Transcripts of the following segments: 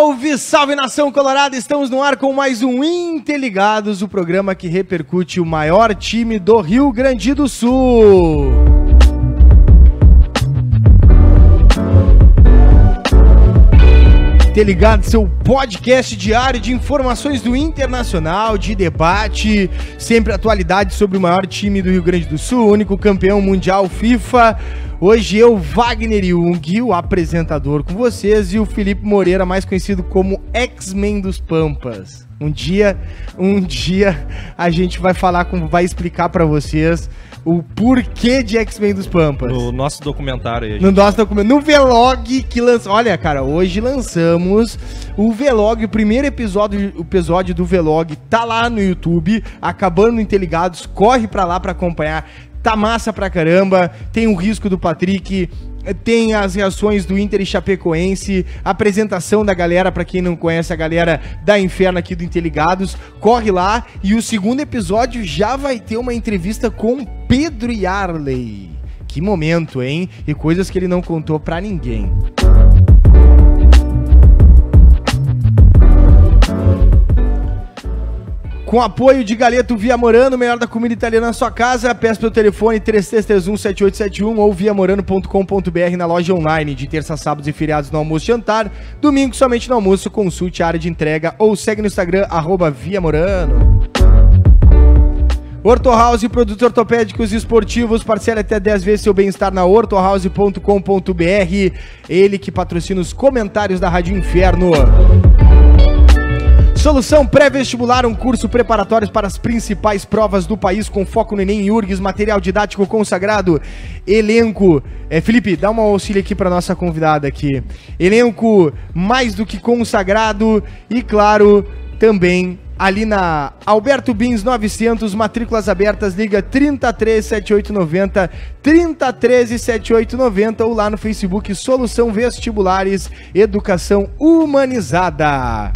Salve, salve nação colorada! Estamos no ar com mais um Interligados, o programa que repercute o maior time do Rio Grande do Sul. Interligados, seu podcast diário de informações do Internacional, de debate, sempre atualidade sobre o maior time do Rio Grande do Sul, único campeão mundial FIFA. Hoje eu, Wagner Jung, o apresentador com vocês, e o Felipe Moreira, mais conhecido como X-Men dos Pampas. Um dia a gente vai vai explicar pra vocês o porquê de X-Men dos Pampas. No nosso documentário aí. No nosso documentário, no vlog que lançamos. Olha, cara, hoje lançamos o vlog, o primeiro episódio do vlog tá lá no YouTube, acabando no Interligados, corre pra lá pra acompanhar. Tá massa pra caramba, tem o risco do Patrick, tem as reações do Inter e Chapecoense, a apresentação da galera, pra quem não conhece, a galera da Inferno aqui do Interligados, corre lá, e o segundo episódio já vai ter uma entrevista com Pedro Yarley. Que momento, hein? E coisas que ele não contou pra ninguém. Com apoio de Galeto Viamorano, melhor da comida italiana na sua casa, peça pelo telefone 3331-7871 ou viamorano.com.br na loja online, de terça, sábados e feriados no almoço e jantar, domingo somente no almoço, consulte a área de entrega ou segue no Instagram, @Viamorano. Ortho House, produtos ortopédicos e esportivos, parcela até 10 vezes seu bem-estar na orthohouse.com.br, ele que patrocina os comentários da Rádio Inferno. Solução pré-vestibular, um curso preparatório para as principais provas do país com foco no Enem e URGS, material didático consagrado, elenco... Felipe, dá um auxílio aqui para nossa convidada aqui. Elenco mais do que consagrado e, claro, também ali na Alberto Bins 900, matrículas abertas, liga 337890, 30137890 ou lá no Facebook Solução Vestibulares, Educação Humanizada.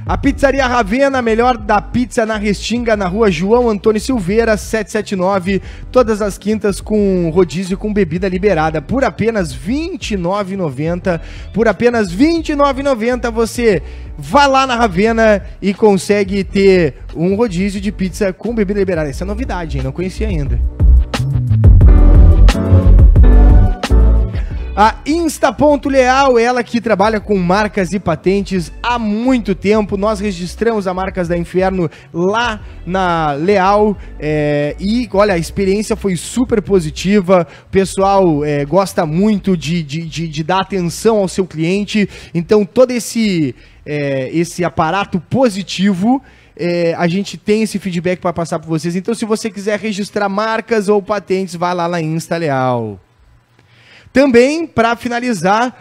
A Pizzaria Ravena, melhor da pizza na Restinga, na rua João Antônio Silveira, 779, todas as quintas com rodízio com bebida liberada, por apenas R$ 29,90. Por apenas R$ 29,90 você vai lá na Ravena e consegue ter um rodízio de pizza com bebida liberada. Essa é novidade, hein? Não conhecia ainda. A Insta.Ponto Leal, ela que trabalha com marcas e patentes há muito tempo. Nós registramos as marcas da Inferno lá na Leal e, olha, a experiência foi super positiva. O pessoal gosta muito de dar atenção ao seu cliente. Então, todo esse aparato positivo... a gente tem esse feedback para passar para vocês. Então, se você quiser registrar marcas ou patentes, vai lá na Insta Leal. Também, para finalizar,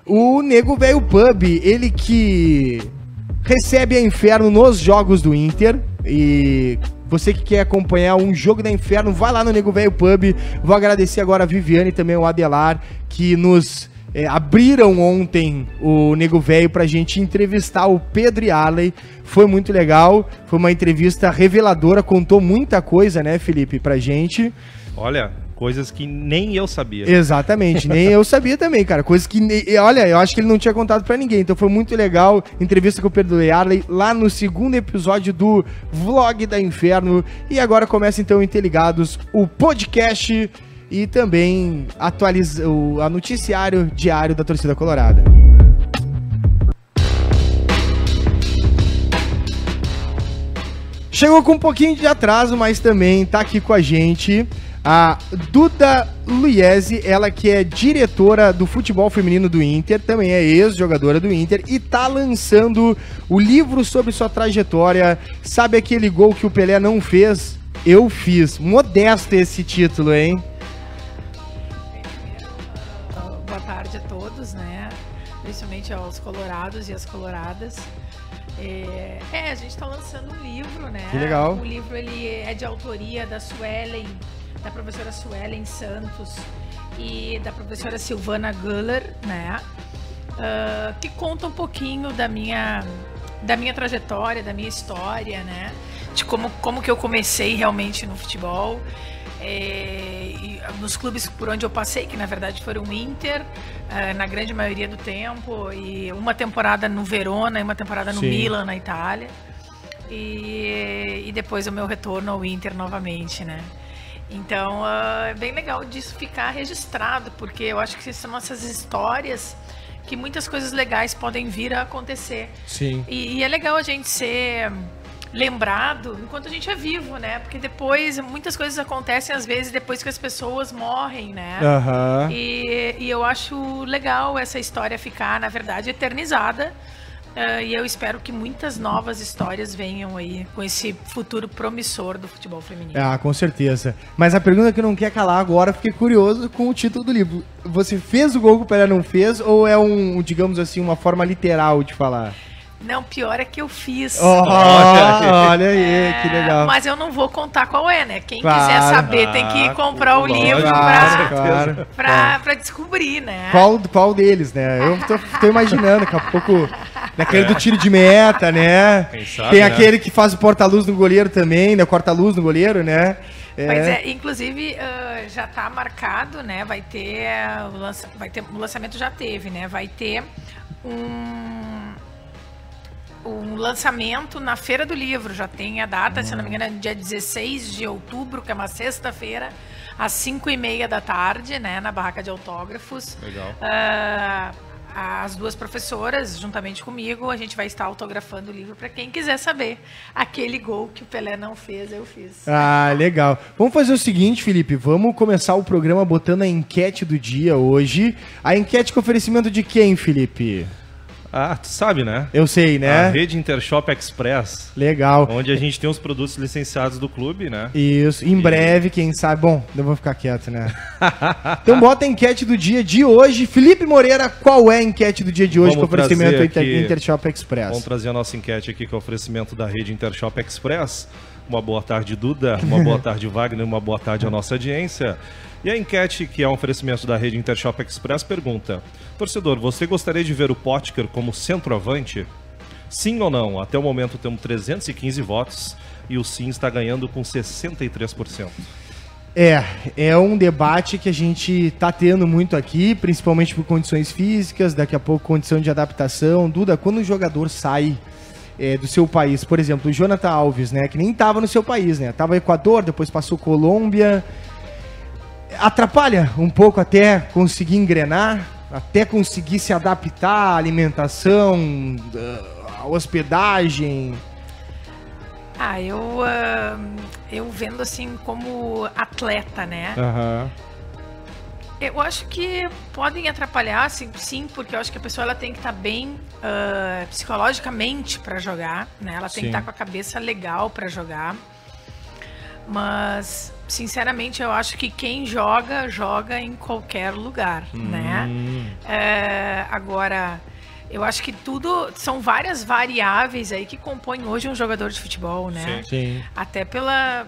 o Nego Velho Pub, ele que recebe a Inferno nos jogos do Inter. E você que quer acompanhar um jogo da Inferno, vai lá no Nego Velho Pub. Vou agradecer agora a Viviane e também o Adelar, que nos abriram ontem o Nego Velho pra gente entrevistar o Pedro Yarley. Foi muito legal, foi uma entrevista reveladora, contou muita coisa, né, Felipe, pra gente. Olha... coisas que nem eu sabia. Exatamente, nem eu sabia também, cara. Coisas que, olha, eu acho que ele não tinha contado pra ninguém. Então foi muito legal. Entrevista com o Pedro Yarley lá no segundo episódio do Vlog da Inferno. E agora começa então o Interligados, o podcast e também atualiza o noticiário diário da torcida colorada. Chegou com um pouquinho de atraso, mas também tá aqui com a gente a Duda Luiese, ela que é diretora do futebol feminino do Inter, também é ex-jogadora do Inter e tá lançando o livro sobre sua trajetória. Sabe aquele gol que o Pelé não fez? Eu fiz. Modesto esse título, hein? Boa tarde a todos, né? Principalmente aos colorados e às coloradas. A gente tá lançando um livro, né? Que legal. O livro ele é de autoria da Suelen, da professora Suelen Santos e da professora Silvana Guller, né? Que conta um pouquinho da minha trajetória, da minha história, né? De como que eu comecei realmente no futebol. E nos clubes por onde eu passei, que na verdade foram o Inter, na grande maioria do tempo, e uma temporada no Verona e uma temporada no Milan, na Itália. E depois o meu retorno ao Inter novamente, né? Então, é bem legal disso ficar registrado, porque eu acho que são essas histórias que muitas coisas legais podem vir a acontecer. Sim. E é legal a gente ser lembrado enquanto a gente é vivo, né? Porque depois, muitas coisas acontecem às vezes depois que as pessoas morrem, né? Aham. E eu acho legal essa história ficar, na verdade, eternizada. E eu espero que muitas novas histórias venham aí com esse futuro promissor do futebol feminino. Ah, com certeza. Mas a pergunta que não quer calar agora, fiquei curioso com o título do livro. Você fez o gol que o Pelé não fez ou é digamos assim, uma forma literal de falar? Não, pior é que eu fiz. Olha aí, que legal. Mas eu não vou contar qual é, né? Quem Claro. quiser saber tem que comprar o livro Claro. pra descobrir, né? Qual deles, né? Eu tô imaginando, daqui a pouco, naquele do tiro de meta, né? Quem sabe, Tem né? aquele que faz o porta-luz no goleiro também, né? Corta-luz no goleiro, né? Pois é, inclusive já tá marcado, né? Vai ter o lançamento já teve, né? Vai ter um lançamento na Feira do Livro, já tem a data, se não me engano, é dia 16 de outubro, que é uma sexta-feira, às 5h30 da tarde, né, na barraca de autógrafos. Legal. As duas professoras, juntamente comigo, a gente vai estar autografando o livro para quem quiser saber. Aquele gol que o Pelé não fez, eu fiz. Ah, legal. Vamos fazer o seguinte, Felipe, vamos começar o programa botando a enquete do dia hoje. A enquete com oferecimento de quem, Felipe? Ah, tu sabe, né? Eu sei, né? A rede Intershop Express, Legal. onde a gente tem os produtos licenciados do clube, né? Isso, em breve, quem sabe. Bom, eu vou ficar quieto, né? Então bota a enquete do dia de hoje. Felipe Moreira, qual é a enquete do dia de hoje com oferecimento do Intershop Express? Vamos trazer a nossa enquete aqui com oferecimento da rede Intershop Express. Uma boa tarde, Duda. Uma boa tarde, Wagner. Uma boa tarde à nossa audiência. E a enquete, que é um oferecimento da rede Intershop Express, pergunta: torcedor, você gostaria de ver o Potker como centroavante? Sim ou não? Até o momento temos 315 votos e o sim está ganhando com 63%. É um debate que a gente tá tendo muito aqui, principalmente por condições físicas, daqui a pouco condição de adaptação. Duda, quando o jogador sai do seu país, por exemplo, o Jonathan Alves, né, que nem tava no seu país, né, tava Equador, depois passou Colômbia, atrapalha um pouco até conseguir engrenar, até conseguir se adaptar à alimentação, à hospedagem. Eu vendo assim como atleta, né? Aham. Eu acho que podem atrapalhar, sim, porque eu acho que a pessoa ela tem que estar bem psicologicamente para jogar, né? Ela tem que estar com a cabeça legal para jogar. Mas, sinceramente, eu acho que quem joga em qualquer lugar, né? Agora, eu acho que são várias variáveis aí que compõem hoje um jogador de futebol, né? Sim. Até pela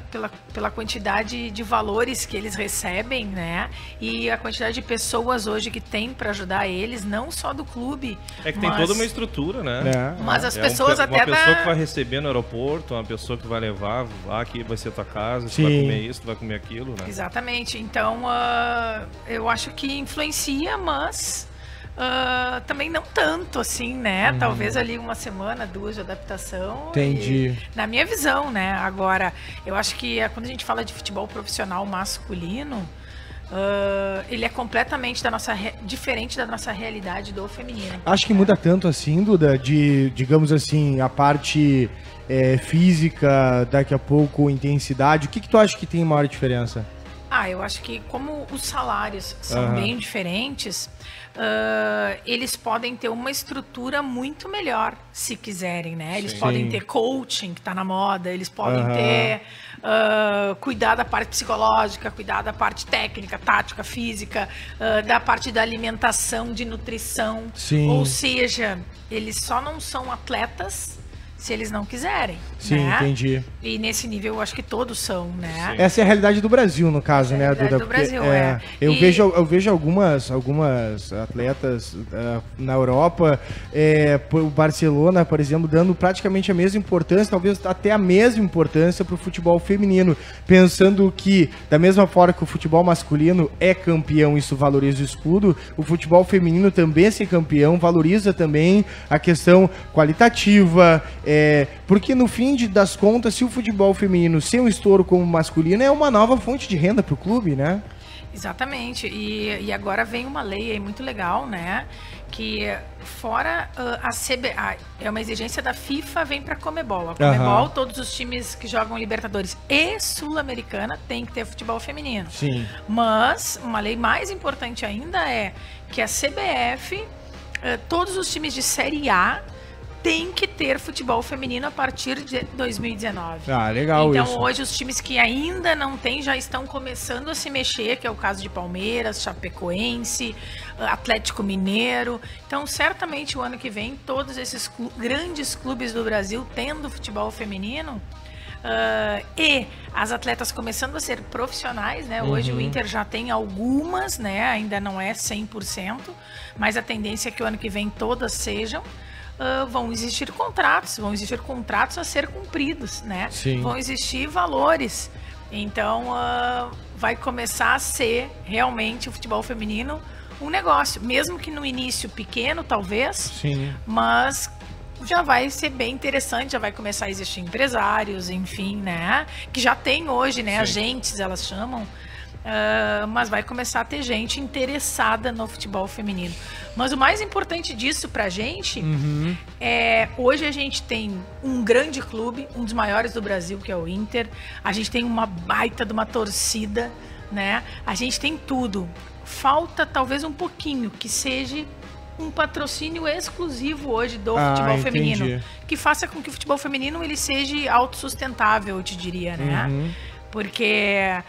quantidade de valores que eles recebem, né? E a quantidade de pessoas hoje que tem para ajudar eles, não só do clube. É que tem toda uma estrutura, né? Mas as pessoas uma até pessoa que vai receber no aeroporto, uma pessoa que vai levar, aqui vai ser tua casa, tu vai comer isso, tu vai comer aquilo, né? Exatamente. Então, eu acho que influencia, mas também não tanto assim, né? Talvez ali uma semana, 2 de adaptação. Entendi. Na minha visão, né? Agora, eu acho que quando a gente fala de futebol profissional masculino, ele é completamente diferente da nossa realidade do feminino. Acho que muda tanto assim, Duda, digamos assim, a parte física, daqui a pouco intensidade. O que tu acha que tem maior diferença? Eu acho que como os salários são bem diferentes, eles podem ter uma estrutura muito melhor, se quiserem, né? Eles podem ter coaching, que está na moda, eles podem ter cuidar da parte psicológica, cuidar da parte técnica, tática, física, da parte da alimentação, de nutrição. Sim. Ou seja, eles só não são atletas se eles não quiserem. Sim, né? entendi. E nesse nível eu acho que todos são, né? Sim. Essa é a realidade do Brasil, no caso, né, Duda? Do Brasil, Eu vejo algumas atletas na Europa, o Barcelona, por exemplo, dando praticamente a mesma importância, talvez até a mesma importância para o futebol feminino, pensando que, da mesma forma que o futebol masculino é campeão, isso valoriza o escudo, o futebol feminino também ser campeão valoriza também a questão qualitativa, porque no fim das contas, se o futebol feminino ser um estouro como o masculino, é uma nova fonte de renda para o clube, né? Exatamente, e agora vem uma lei aí muito legal, né, que fora é uma exigência da FIFA, vem para a Conmebol. A Conmebol, todos os times que jogam Libertadores e Sul-Americana tem que ter futebol feminino. Sim. Mas uma lei mais importante ainda é que a CBF, todos os times de Série A tem que ter futebol feminino a partir de 2019. Ah, legal então, isso. hoje, os times que ainda não têm já estão começando a se mexer, que é o caso de Palmeiras, Chapecoense, Atlético Mineiro. Então, certamente, o ano que vem, todos esses grandes clubes do Brasil tendo futebol feminino, e as atletas começando a ser profissionais, né? Hoje o Inter já tem algumas, né? Ainda não é 100%, mas a tendência é que o ano que vem todas sejam. Vão existir contratos a ser cumpridos, né? Sim. Vão existir valores. Então, vai começar a ser realmente o futebol feminino um negócio, mesmo que no início pequeno, talvez. Sim. Mas já vai ser bem interessante, já vai começar a existir empresários, enfim, né? Que já tem hoje, né? Agentes, elas chamam. Mas vai começar a ter gente interessada no futebol feminino. Mas o mais importante disso pra gente hoje a gente tem um grande clube, um dos maiores do Brasil, que é o Inter. A gente tem uma baita de uma torcida, né? A gente tem tudo. Falta talvez um pouquinho que seja um patrocínio exclusivo hoje do futebol feminino, que faça com que o futebol feminino ele seja autossustentável, eu te diria, né? Porque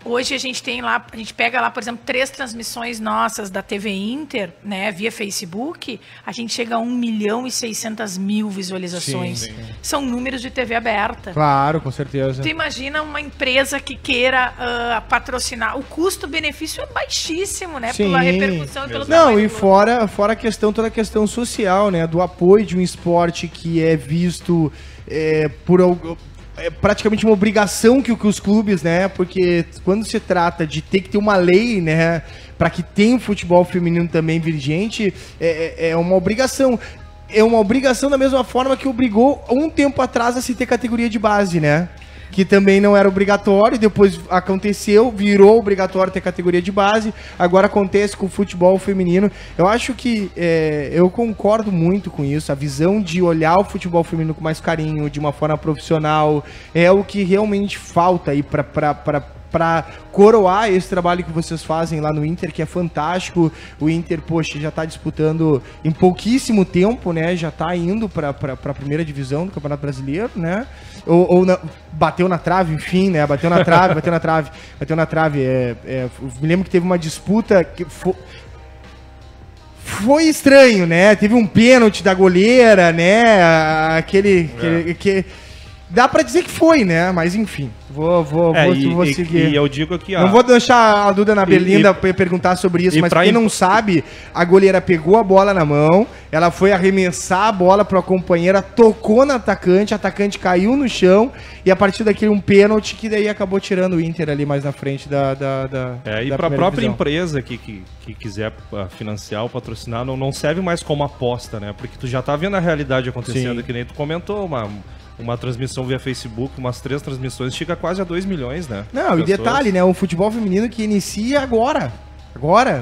hoje a gente tem lá, a gente pega lá, por exemplo, 3 transmissões nossas da TV Inter, né, via Facebook, a gente chega a 1.600.000 visualizações. Sim. São números de TV aberta. Claro, com certeza. Tu imagina uma empresa que queira patrocinar, o custo-benefício é baixíssimo, né, Sim. pela repercussão e pelo Não, trabalho e do clube. fora a questão, toda a questão social, né, do apoio de um esporte que é visto praticamente uma obrigação que os clubes, né? Porque quando se trata de ter que ter uma lei, né? Para que tenha um futebol feminino também vigente, é uma obrigação. É uma obrigação da mesma forma que obrigou um tempo atrás a se ter categoria de base, né? Que também não era obrigatório, depois aconteceu, virou obrigatório ter categoria de base, agora acontece com o futebol feminino. Eu acho que eu concordo muito com isso, a visão de olhar o futebol feminino com mais carinho, de uma forma profissional, é o que realmente falta aí para coroar esse trabalho que vocês fazem lá no Inter, que é fantástico. O Inter, poxa, já tá disputando em pouquíssimo tempo, né? Já tá indo para a primeira divisão do Campeonato Brasileiro, né? Bateu na trave, enfim, né? Bateu na trave. Me lembro que teve uma disputa que foi estranho, né? Teve um pênalti da goleira, né? Que dá pra dizer que foi, né? Mas enfim, vou seguir. E eu digo aqui, ó. Não vou deixar a Duda na Belinda perguntar sobre isso, mas quem não sabe, a goleira pegou a bola na mão, ela foi arremessar a bola pra companheira, tocou no atacante, o atacante caiu no chão, e a partir daquele um pênalti que daí acabou tirando o Inter ali mais na frente da e pra própria empresa que quiser financiar ou patrocinar, não serve mais como aposta, né? Porque tu já tá vendo a realidade acontecendo, Sim. que nem tu comentou, uma transmissão via Facebook, umas 3 transmissões, chega quase a 2 milhões, né? Não, e detalhe, né? O futebol feminino que inicia agora.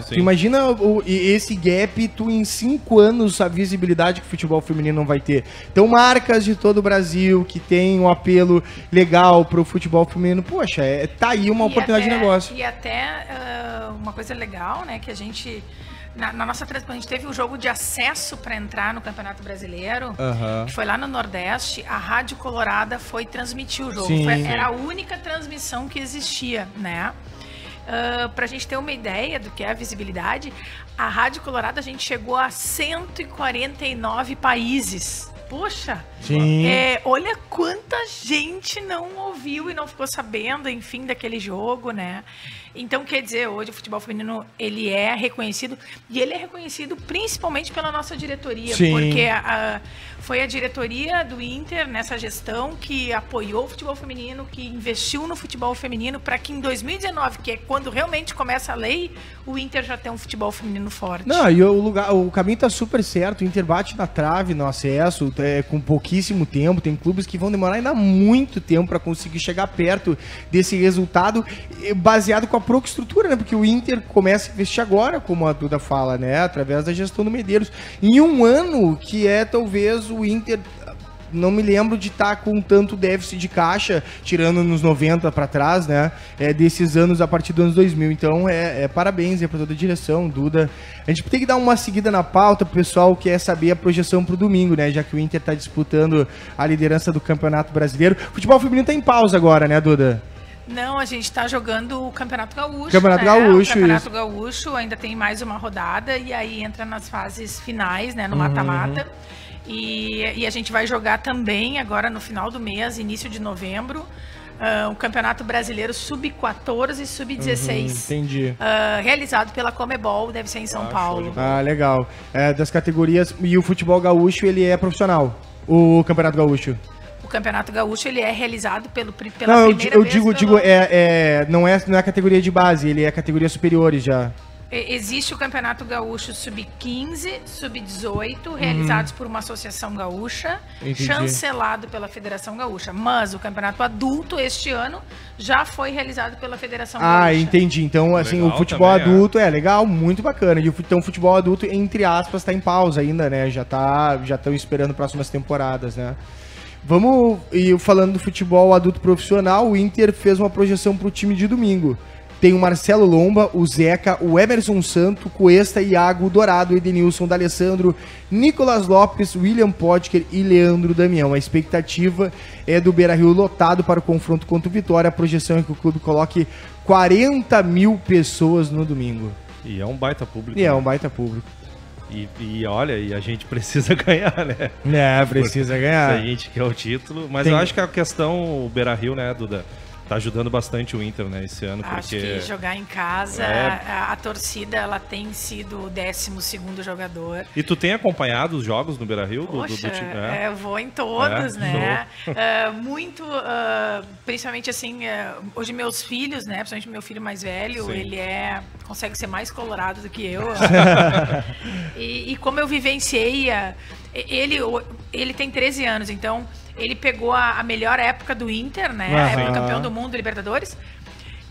Tu imagina esse gap, em 5 anos, a visibilidade que o futebol feminino não vai ter. Então, marcas de todo o Brasil que tem um apelo legal pro futebol feminino, poxa, tá aí uma oportunidade de negócio. E até uma coisa legal, né, que a gente... Na nossa transmissão, a gente teve um jogo de acesso para entrar no Campeonato Brasileiro, que foi lá no Nordeste. A Rádio Colorada foi transmitir o jogo. Era a única transmissão que existia, né? Pra gente ter uma ideia do que é a visibilidade, a Rádio Colorada a gente chegou a 149 países. poxa, Sim. olha quanta gente não ouviu e não ficou sabendo, enfim, daquele jogo, né? Então, quer dizer, hoje o futebol feminino, ele é reconhecido, e ele é reconhecido principalmente pela nossa diretoria, Sim. porque foi a diretoria do Inter, nessa gestão, que apoiou o futebol feminino, que investiu no futebol feminino, para que em 2019, que é quando realmente começa a lei, o Inter já tem um futebol feminino forte. Não, e o caminho tá super certo, o Inter bate na trave no acesso, com pouquíssimo tempo, tem clubes que vão demorar ainda muito tempo para conseguir chegar perto desse resultado, baseado com a própria estrutura, né? Porque o Inter começa a investir agora, como a Duda fala, né? Através da gestão do Medeiros. Em um ano que talvez o Inter, não me lembro de estar com tanto déficit de caixa, tirando nos 90 para trás, né? Desses anos, a partir dos anos 2000. Então, parabéns para toda a direção, Duda. A gente tem que dar uma seguida na pauta, o pessoal quer saber a projeção para o domingo, né? Já que o Inter está disputando a liderança do Campeonato Brasileiro. O futebol feminino está em pausa agora, né, Duda? Não, a gente está jogando o Campeonato Gaúcho. Campeonato né? Gaúcho, o Campeonato isso. Gaúcho ainda tem mais uma rodada e aí entra nas fases finais, né? No mata-mata. E a gente vai jogar também agora no final do mês, início de novembro, o Campeonato Brasileiro Sub-14 e Sub-16. Entendi. Realizado pela Comebol, deve ser em São Paulo. Legal. Das categorias. E o futebol gaúcho, ele é profissional? O Campeonato Gaúcho? O Campeonato Gaúcho, ele é realizado pela primeira eu vez. digo, não é categoria de base, ele é categoria superiores já. Existe o Campeonato Gaúcho Sub-15, Sub-18, realizados por uma associação gaúcha, Entendi. chancelado pela Federação Gaúcha. Mas o Campeonato Adulto, este ano, já foi realizado pela Federação Gaúcha. Entendi. Então, assim, Legal o futebol também, adulto é legal, muito bacana. Então, o futebol adulto, entre aspas, tá em pausa ainda, né? Já estão esperando próximas temporadas, né? Falando do futebol adulto profissional, o Inter fez uma projeção pro time de domingo. Tem o Marcelo Lomba, o Zeca, o Emerson Santo, Cuesta, Iago, Dourado, Edenilson, D'Alessandro, Nicolas Lopes, William Potker e Leandro Damião. A expectativa é do Beira-Rio lotado para o confronto contra o Vitória. A projeção é que o clube coloque 40 mil pessoas no domingo. E é um baita público. É um baita público. E olha, a gente precisa ganhar, né? Precisa ganhar. A gente quer o título. Mas eu acho que a questão, o Beira-Rio, né, Duda, tá ajudando bastante o Inter, né, esse ano. Acho porque que jogar em casa, a torcida, ela tem sido o 12º jogador. E tu tem acompanhado os jogos no Beira-Rio? Poxa, do time? eu vou em todos, né? Muito, principalmente assim, hoje meus filhos, né, principalmente meu filho mais velho, Sim. ele consegue ser mais colorado do que eu. E como eu vivenciei, ele tem 13 anos, então ele pegou a melhor época do Inter, né? A época campeão do mundo, Libertadores.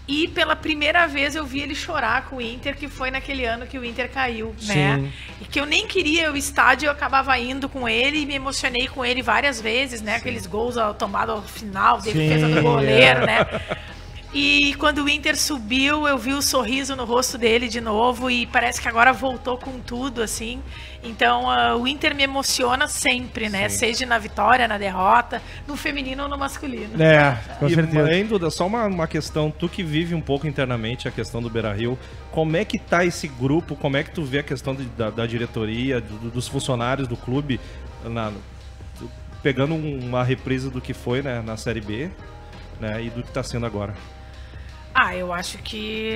E pela primeira vez eu vi ele chorar com o Inter, que foi naquele ano que o Inter caiu, né? E que eu nem queria o estádio, eu acabava indo com ele e me emocionei com ele várias vezes, né? Sim. Aqueles gols tomados ao final, defesa do goleiro, né? E quando o Inter subiu, eu vi o sorriso no rosto dele de novo e parece que agora voltou com tudo, assim. Então, o Inter me emociona sempre, né? Sim. Seja na vitória, na derrota, no feminino ou no masculino. Com certeza. E, Duda, só uma questão, tu que vive um pouco internamente a questão do Beira-Rio, como é que tá esse grupo, como é que tu vê a questão da diretoria, dos funcionários do clube, pegando uma reprise do que foi, né, na Série B, né, e do que tá sendo agora? Eu acho que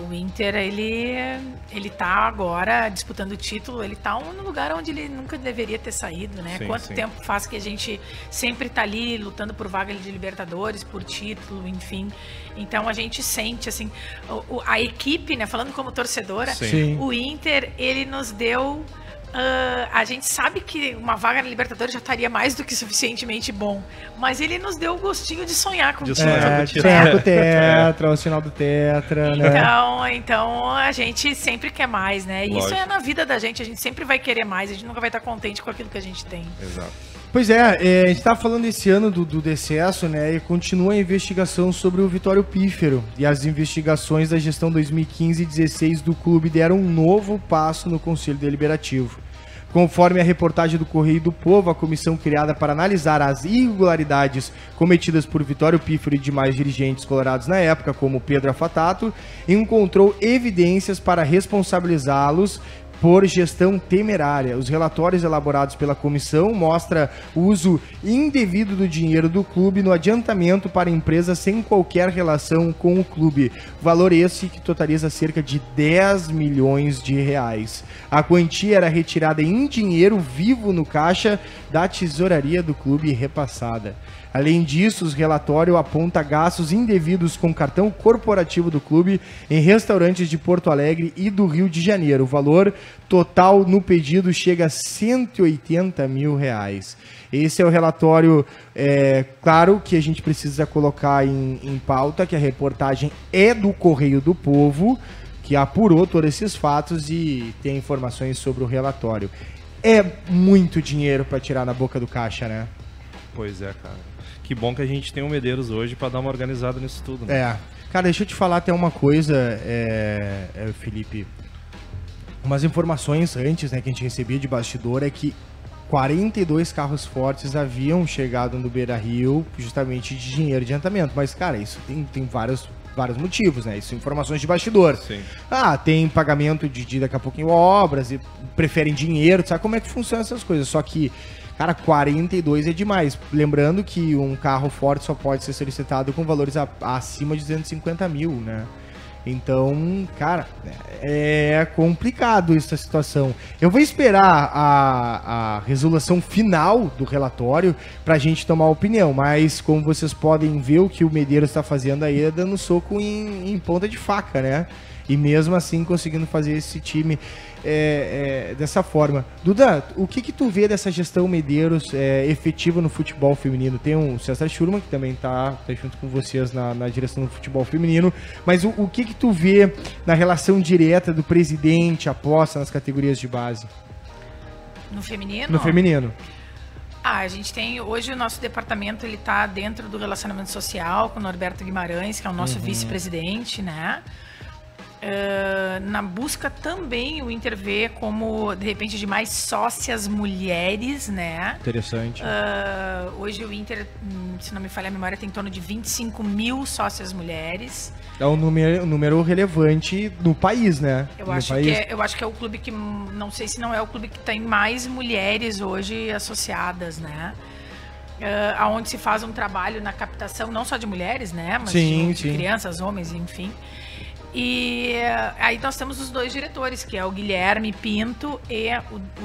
o Inter, ele tá agora disputando o título, ele tá no lugar onde ele nunca deveria ter saído, né? Sim, Quanto tempo faz que a gente sempre tá ali lutando por vaga de Libertadores, por título, enfim. Então a gente sente, assim, a equipe, né? Falando como torcedora, Sim. O Inter, ele nos deu... a gente sabe que uma vaga na Libertadores já estaria mais do que suficientemente bom, mas ele nos deu o gostinho de sonhar com o título. Sonhar com o Tetra, o sinal do Tetra, né? Então a gente sempre quer mais, né? Lógico. Isso é na vida da gente, a gente sempre vai querer mais, a gente nunca vai estar contente com aquilo que a gente tem. Exato. Pois a gente tá falando esse ano do decesso, né? E continua a investigação sobre o Vitório Pífero. E as investigações da gestão 2015 e 2016 do clube deram um novo passo no Conselho Deliberativo. Conforme a reportagem do Correio do Povo, a comissão criada para analisar as irregularidades cometidas por Vitório Pífero e demais dirigentes colorados na época, como Pedro Afatato, encontrou evidências para responsabilizá-los por gestão temerária. Os relatórios elaborados pela comissão mostram o uso indevido do dinheiro do clube no adiantamento para empresas sem qualquer relação com o clube. Valor esse que totaliza cerca de 10 milhões de reais. A quantia era retirada em dinheiro vivo no caixa da tesouraria do clube e repassada. Além disso, os relatórios apontam gastos indevidos com cartão corporativo do clube em restaurantes de Porto Alegre e do Rio de Janeiro. O valor total no pedido chega a 180 mil reais. Esse é o relatório, claro que a gente precisa colocar em pauta, que a reportagem é do Correio do Povo, que apurou todos esses fatos e tem informações sobre o relatório. É muito dinheiro para tirar na boca do caixa, né? Pois é, cara. Que bom que a gente tem o Medeiros hoje para dar uma organizada nisso tudo, né? Cara, deixa eu te falar até uma coisa, Felipe. Umas informações antes, né, que a gente recebia de bastidor é que 42 carros fortes haviam chegado no Beira-Rio justamente de dinheiro de adiantamento. Mas, cara, isso tem vários motivos, né? Isso são informações de bastidor. Sim. Tem pagamento de daqui a pouquinho obras e preferem dinheiro, sabe como é que funcionam essas coisas. Só que, cara, 42 é demais. Lembrando que um carro forte só pode ser solicitado com valores acima de 250 mil, né? Então, cara, é complicado essa situação. Eu vou esperar a resolução final do relatório pra gente tomar opinião, mas como vocês podem ver, o que o Medeiros está fazendo aí é dando soco em ponta de faca, né? E mesmo assim conseguindo fazer esse time dessa forma. Duda, o que tu vê dessa gestão Medeiros efetiva no futebol feminino? Tem o César Schurman, que também tá junto com vocês na direção do futebol feminino, mas o que tu vê na relação direta do presidente, aposta nas categorias de base? No feminino? No feminino. A gente tem, hoje o nosso departamento, ele tá dentro do relacionamento social com o Norberto Guimarães, que é o nosso vice-presidente, né? Na busca também o Inter vê como, de repente, de mais sócias mulheres, né? Interessante. Hoje o Inter, se não me falha a memória, tem em torno de 25 mil sócias mulheres. É um número relevante no país, né? Eu acho que é o clube que, não sei se não é o clube que tem mais mulheres hoje associadas, né? Onde se faz um trabalho na captação, não só de mulheres, né? Mas de crianças, homens, enfim. E aí nós temos os dois diretores, que é o Guilherme Pinto e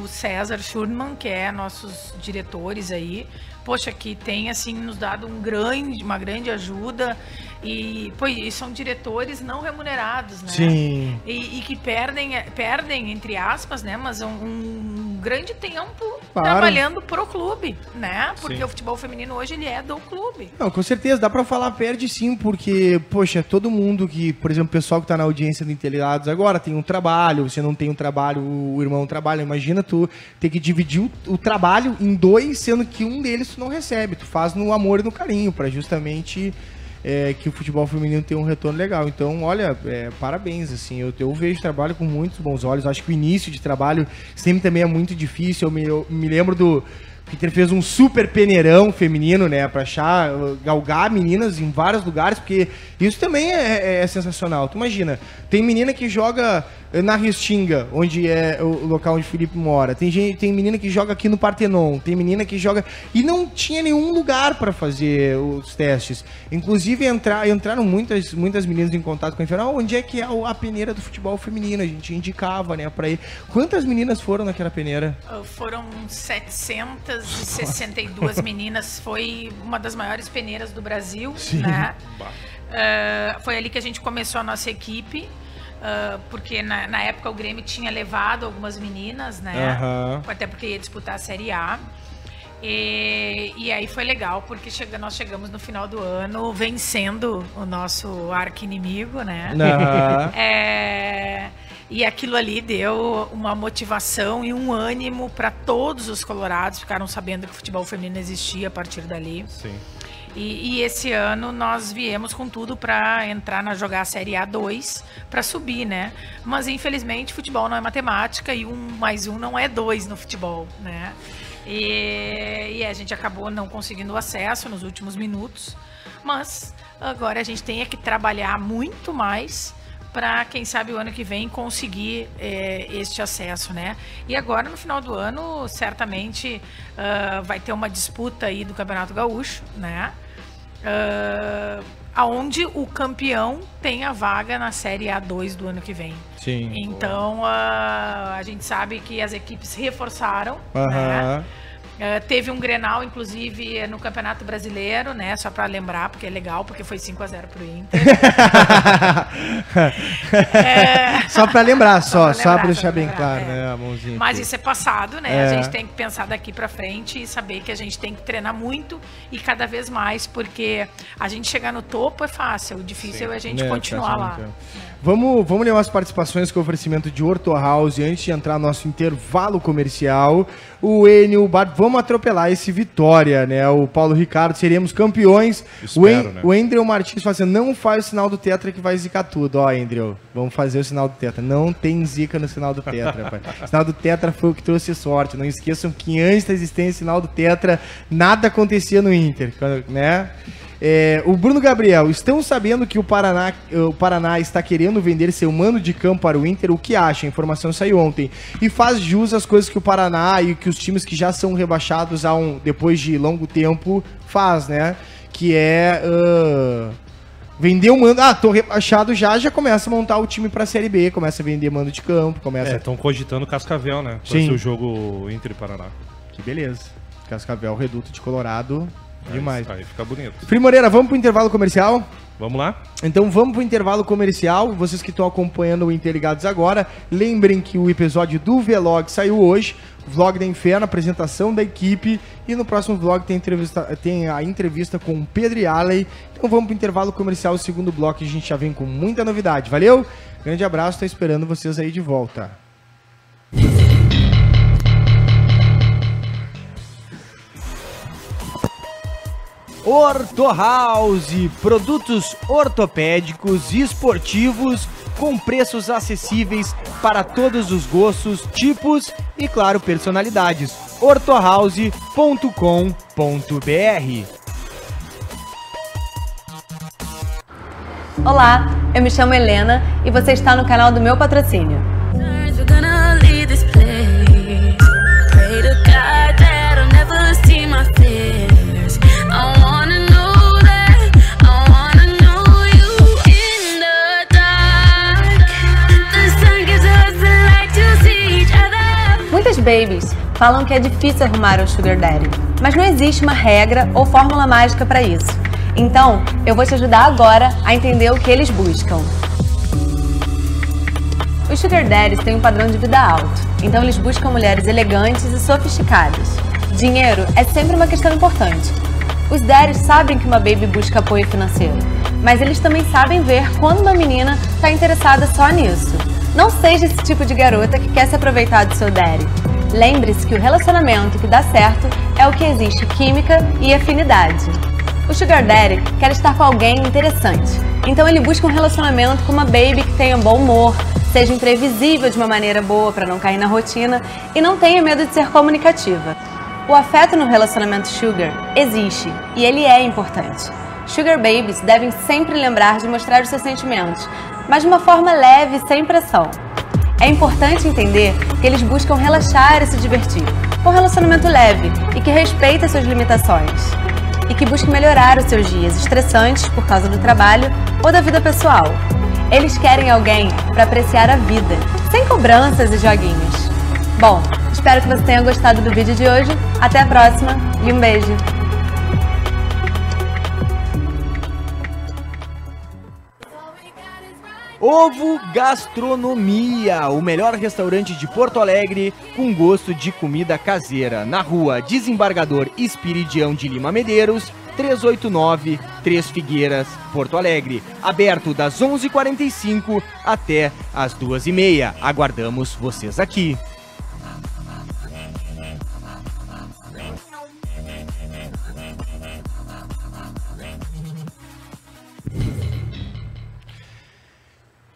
o César Schurman, que é nossos diretores aí. Poxa, que tem, assim, nos dado uma grande ajuda. E são diretores não remunerados, né? Sim. E que perdem, entre aspas, né? Mas um grande tempo trabalhando pro clube, né? Porque o futebol feminino hoje, ele é do clube. Não, com certeza, dá pra falar perde sim, porque, poxa, todo mundo que, por exemplo, o pessoal que tá na audiência do Interligados agora tem um trabalho, você não tem um trabalho, o irmão trabalha, imagina tu ter que dividir o trabalho em dois, sendo que um deles tu não recebe, tu faz no amor e no carinho, pra justamente... que o futebol feminino tem um retorno legal. Então, olha, parabéns, assim, eu vejo trabalho com muitos bons olhos. Acho que o início de trabalho sempre também é muito difícil. Eu me lembro do Inter fez um super peneirão feminino, né, pra galgar meninas em vários lugares, porque isso também é sensacional. Tu imagina, tem menina que joga na Restinga, onde é o local onde o Felipe mora, tem menina que joga aqui no Partenon, tem menina que joga... E não tinha nenhum lugar pra fazer os testes. Inclusive, entraram muitas meninas em contato com a gente, onde é que é a peneira do futebol feminino? A gente indicava, né, pra ir. Quantas meninas foram naquela peneira? Foram 762 meninas, foi uma das maiores peneiras do Brasil, né? Foi ali que a gente começou a nossa equipe, porque na época o Grêmio tinha levado algumas meninas, né? Até porque ia disputar a Série A. E aí foi legal, porque nós chegamos no final do ano vencendo o nosso arqui-inimigo, né? E aquilo ali deu uma motivação e um ânimo para todos os colorados, ficaram sabendo que o futebol feminino existia a partir dali. Sim. E esse ano nós viemos com tudo para jogar a Série A2 para subir, né? Mas infelizmente futebol não é matemática e 1 mais 1 não é 2 no futebol, né? E a gente acabou não conseguindo o acesso nos últimos minutos, mas agora a gente tem que trabalhar muito mais para, quem sabe, o ano que vem conseguir este acesso, né? E agora, no final do ano, certamente vai ter uma disputa aí do Campeonato Gaúcho, né? Aonde o campeão tem a vaga na Série A2 do ano que vem. Sim. Então, a gente sabe que as equipes reforçaram, né? Teve um Grenal, inclusive, no Campeonato Brasileiro, né? Só para lembrar, porque é legal, porque foi 5-0 pro Inter. Só para lembrar, só para deixar bem lembrar, claro, né? A mãozinha. Mas aqui. isso é passado, né? A gente tem que pensar daqui para frente e saber que a gente tem que treinar muito e cada vez mais, porque a gente chegar no topo é fácil, o difícil é a gente continuar lá. Vamos ler umas participações com oferecimento de Orto House antes de entrar no nosso intervalo comercial. O Enio, vamos atropelar esse Vitória, né? O Paulo Ricardo, seremos campeões. Espero, né? O Andrew Martins fala assim, não faz o sinal do tetra que vai zicar tudo. Ó, Andrew, vamos fazer o sinal do tetra. Não tem zica no sinal do tetra, pai. O sinal do tetra foi o que trouxe sorte. Não esqueçam que antes da existência do sinal do tetra, nada acontecia no Inter, né? O Bruno Gabriel, estão sabendo que o Paraná está querendo vender seu mano de campo para o Inter? O que acha? A informação saiu ontem. E faz jus às coisas que o Paraná e que os times que já são rebaixados depois de longo tempo faz, né? Que é vender o mano. Tô rebaixado já começa a montar o time para a Série B, começa a vender mano de campo, começa... Estão cogitando Cascavel, né? Sim. Sim. O jogo Inter e Paraná. Que beleza. Cascavel, Reduto de Colorado... Demais. Aí fica bonito. Fri Moreira, vamos pro intervalo comercial? Vamos lá? Então vamos pro intervalo comercial. Vocês que estão acompanhando o Interligados agora, lembrem que o episódio do Vlog saiu hoje. Vlog da Inferno, apresentação da equipe. E no próximo vlog tem a entrevista com o Pedro e Alley. Então vamos pro intervalo comercial. O segundo bloco a gente já vem com muita novidade. Valeu? Grande abraço, tô esperando vocês aí de volta. Orto House, produtos ortopédicos e esportivos com preços acessíveis para todos os gostos, tipos e, claro, personalidades. ortohouse.com.br. Olá, eu me chamo Helena e você está no canal do meu patrocínio. Muitas babies falam que é difícil arrumar um sugar daddy, mas não existe uma regra ou fórmula mágica para isso. Então, eu vou te ajudar agora a entender o que eles buscam. Os sugar daddies têm um padrão de vida alto, então eles buscam mulheres elegantes e sofisticadas. Dinheiro é sempre uma questão importante. Os daddies sabem que uma baby busca apoio financeiro, mas eles também sabem ver quando uma menina está interessada só nisso. Não seja esse tipo de garota que quer se aproveitar do seu daddy. Lembre-se que o relacionamento que dá certo é o que existe química e afinidade. O sugar daddy quer estar com alguém interessante, então ele busca um relacionamento com uma baby que tenha bom humor, seja imprevisível de uma maneira boa para não cair na rotina e não tenha medo de ser comunicativa. O afeto no relacionamento sugar existe e ele é importante. Sugar babies devem sempre lembrar de mostrar os seus sentimentos, mas de uma forma leve e sem pressão. É importante entender que eles buscam relaxar e se divertir, com um relacionamento leve e que respeita suas limitações. E que busque melhorar os seus dias estressantes por causa do trabalho ou da vida pessoal. Eles querem alguém para apreciar a vida, sem cobranças e joguinhos. Bom, espero que você tenha gostado do vídeo de hoje. Até a próxima e um beijo! Ovo Gastronomia, o melhor restaurante de Porto Alegre com gosto de comida caseira, na rua Desembargador Espiridião de Lima Medeiros, 389, 3 Figueiras, Porto Alegre. Aberto das 11h45 até as 2h30. Aguardamos vocês aqui.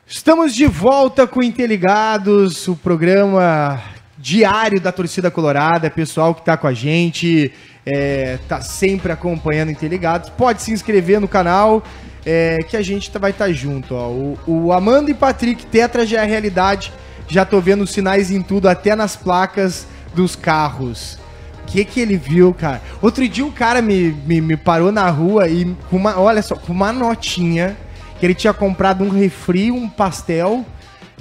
Estamos de volta com Interligados, o programa diário da torcida colorada, pessoal que está com a gente, está sempre acompanhando Interligados, pode se inscrever no canal, que a gente vai estar junto, ó. O Amanda e Patrick, Tetra já é a realidade. Já tô vendo sinais em tudo, até nas placas dos carros. O que ele viu, cara? Outro dia um cara me parou na rua e olha só, com uma notinha que ele tinha comprado um refri, um pastel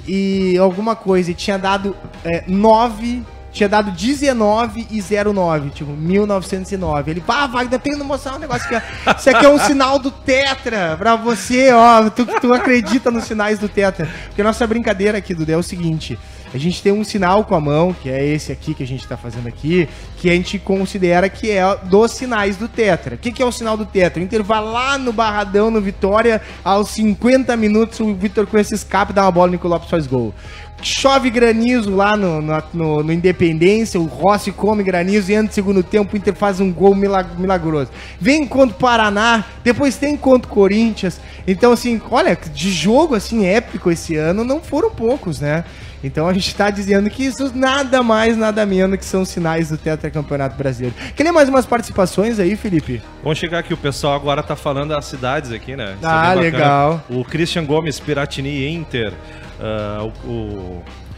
e alguma coisa. E tinha dado 19,09, tipo, 1909. Ele, Wagner, tem que mostrar um negócio aqui, ó. Isso aqui é um sinal do Tetra pra você, ó. Tu acredita nos sinais do Tetra. Porque a nossa brincadeira aqui, Dudu, é o seguinte: a gente tem um sinal com a mão, que é esse aqui que a gente tá fazendo aqui, que a gente considera que é dos sinais do Tetra. O que é o sinal do Tetra? O Inter vai lá no Barradão, no Vitória, aos 50 minutos, o Vitor com esse escape dá uma bola, o Nico Lopes faz gol. Chove granizo lá no Independência, o Rossi come granizo e antes do segundo tempo o Inter faz um gol milagroso. Vem contra o Paraná, depois tem contra o Corinthians. Então, assim, olha, de jogo assim épico esse ano não foram poucos, né? Então a gente tá dizendo que isso nada mais, nada menos que são sinais do Tetracampeonato Brasileiro. Quer ler mais umas participações aí, Felipe? Vamos chegar aqui, o pessoal agora tá falando das cidades aqui, né? Isso é legal. O Christian Gomes, Piratini Inter.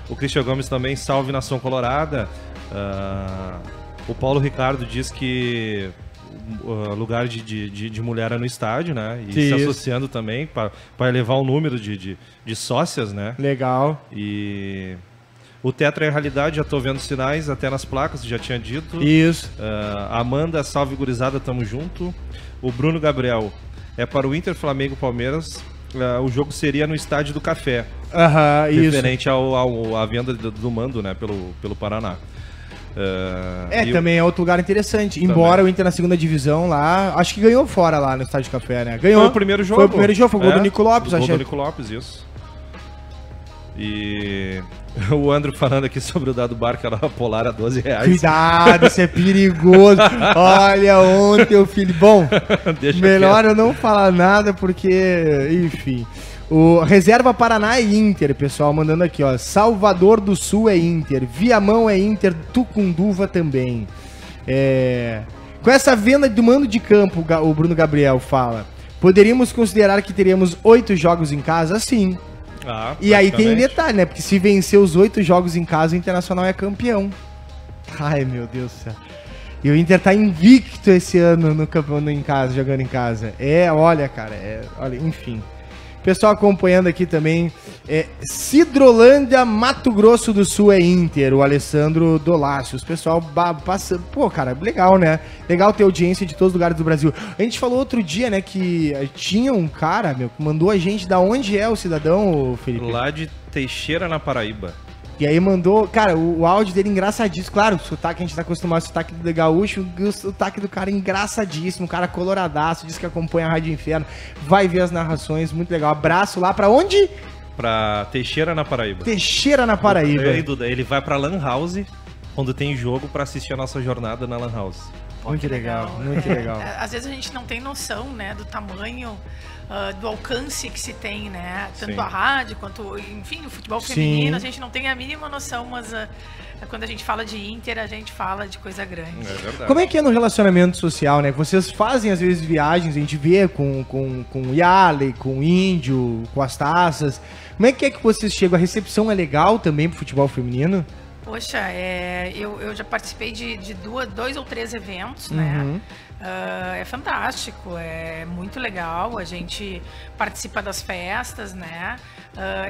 O Christian Gomes também, salve Nação Colorada. O Paulo Ricardo diz que lugar de mulher é no estádio, né? E se associando também para elevar o número de sócias, né? Legal. E o Tetra é a realidade, já tô vendo sinais até nas placas, já tinha dito. Isso. Amanda, salve gurizada, tamo junto. O Bruno Gabriel, é para o Inter, Flamengo, Palmeiras. O jogo seria no Estádio do Café. Isso. Referente à venda do mando, né, pelo Paraná. Também é outro lugar interessante. Embora o Inter na segunda divisão lá, acho que ganhou fora lá no Estádio do Café, né? Ganhou. Foi o primeiro jogo. Foi o gol do Nico Lopes, achei. Gol do Nico Lopes, isso. E o André falando aqui sobre o dado bar, que era polar a R$12. Cuidado, isso é perigoso. Olha, ontem o filho... Bom, melhor eu não falar nada porque, enfim... O Reserva Paraná é Inter, pessoal, mandando aqui, ó. Salvador do Sul é Inter, Viamão é Inter, Tucunduva também. Com essa venda do mando de campo, o Bruno Gabriel fala, poderíamos considerar que teríamos 8 jogos em casa? Sim. E aí tem um detalhe, né? Porque se vencer os 8 jogos em casa, o Internacional é campeão. Ai, meu Deus do céu. E o Inter tá invicto esse ano no campeonato em casa, jogando em casa. Olha, cara, olha, enfim. Pessoal acompanhando aqui também, Cidrolândia, Mato Grosso do Sul é Inter, o Alessandro Dolácios. Pessoal passando, pô, cara, legal, né? Legal ter audiência de todos os lugares do Brasil. A gente falou outro dia, né, que tinha um cara, meu, que mandou a gente, da onde é o cidadão, Felipe? Lá de Teixeira, na Paraíba. E aí mandou, cara, o áudio dele engraçadíssimo. Claro, o sotaque, a gente tá acostumado ao sotaque do gaúcho, o sotaque do cara engraçadíssimo, um cara coloradaço, diz que acompanha a Rádio Inferno, vai ver as narrações, muito legal. Abraço lá pra onde? Pra Teixeira, na Paraíba. Teixeira, na Paraíba. Ele vai pra Lan House, quando tem jogo, pra assistir a nossa jornada na Lan House. Muito legal, muito legal. Às vezes a gente não tem noção, né, do tamanho, do alcance que se tem, né? Tanto Sim. a rádio quanto, enfim, o futebol feminino, Sim. a gente não tem a mínima noção, mas quando a gente fala de Inter, a gente fala de coisa grande. É verdade. Como é que é no relacionamento social, né? Vocês fazem, às vezes, viagens, a gente vê com o Yale, com o Índio, com as taças. Como é que vocês chegam? A recepção é legal também pro futebol feminino? Poxa, eu já participei de 2 ou 3 eventos, né? É fantástico, é muito legal, a gente participa das festas, né?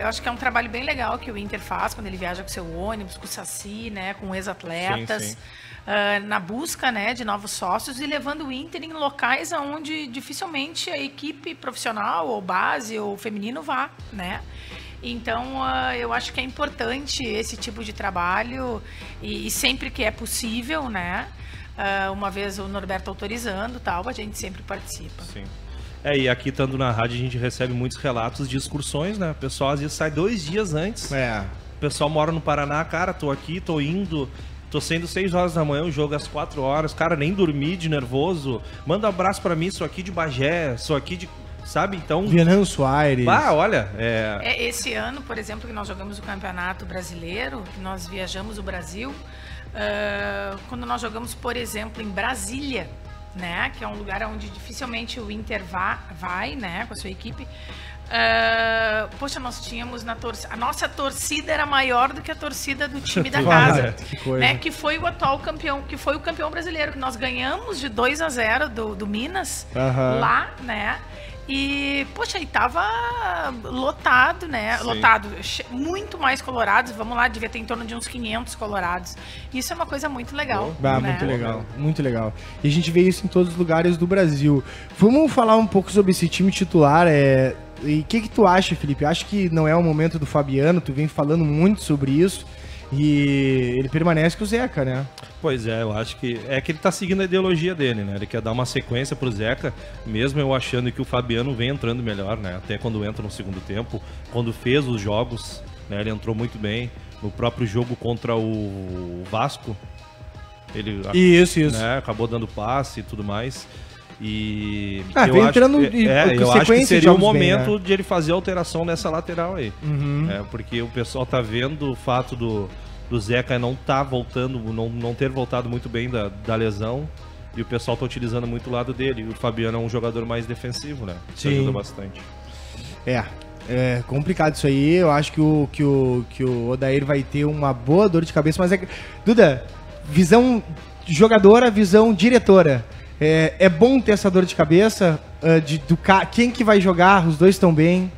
Eu acho que é um trabalho bem legal que o Inter faz quando ele viaja com seu ônibus, com o Saci, né? Com ex-atletas, sim, sim. Na busca, né, de novos sócios e levando o Inter em locais onde dificilmente a equipe profissional ou base ou feminino vá, né? Então, eu acho que é importante esse tipo de trabalho e sempre que é possível, né? Uma vez o Norberto autorizando, tal, a gente sempre participa. Sim. E aqui, estando na rádio, a gente recebe muitos relatos de excursões, né? O pessoal às vezes sai 2 dias antes. O pessoal mora no Paraná, cara, tô aqui, tô indo... Tô saindo 6 horas da manhã, o jogo às 4 horas. Cara, nem dormi de nervoso. Manda um abraço pra mim, sou aqui de Bagé, sou aqui de... Sabe, então... Venâncio Aires. Olha... Esse ano, por exemplo, que nós jogamos o Campeonato Brasileiro, que nós viajamos o Brasil, quando nós jogamos, por exemplo, em Brasília, né? Que é um lugar onde dificilmente o Inter vai, né? Com a sua equipe. Poxa, nós tínhamos a nossa torcida era maior do que a torcida do time da casa, né? Que foi o atual campeão, que foi o campeão brasileiro, que nós ganhamos de 2-0 do Minas lá, né? E, poxa, aí tava lotado, né? Sim. Lotado, muito mais colorados. Vamos lá, devia ter em torno de uns 500 colorados. Isso é uma coisa muito legal. Né? Muito legal, muito legal. E a gente vê isso em todos os lugares do Brasil. Vamos falar um pouco sobre esse time titular. E o que tu acha, Felipe? Acho que não é o momento do Fabiano, tu vem falando muito sobre isso. E ele permanece com o Zeca, né? Pois é, eu acho que ele tá seguindo a ideologia dele, né? Ele quer dar uma sequência pro Zeca, mesmo eu achando que o Fabiano vem entrando melhor, né? Até quando entra no segundo tempo, quando fez os jogos, né? Ele entrou muito bem. No próprio jogo contra o Vasco, ele isso. Né? Acabou dando passe e tudo mais. E eu acho que seria o momento bem, né? De ele fazer a alteração nessa lateral aí. Porque o pessoal tá vendo o fato do Zeca não tá voltando, não ter voltado muito bem da lesão, e o pessoal tá utilizando muito o lado dele. E o Fabiano é um jogador mais defensivo, né? Isso ajuda bastante. É complicado isso aí. Eu acho que o Odair vai ter uma boa dor de cabeça, mas Duda, visão jogadora, visão diretora. É bom ter essa dor de cabeça quem que vai jogar, os dois estão bem.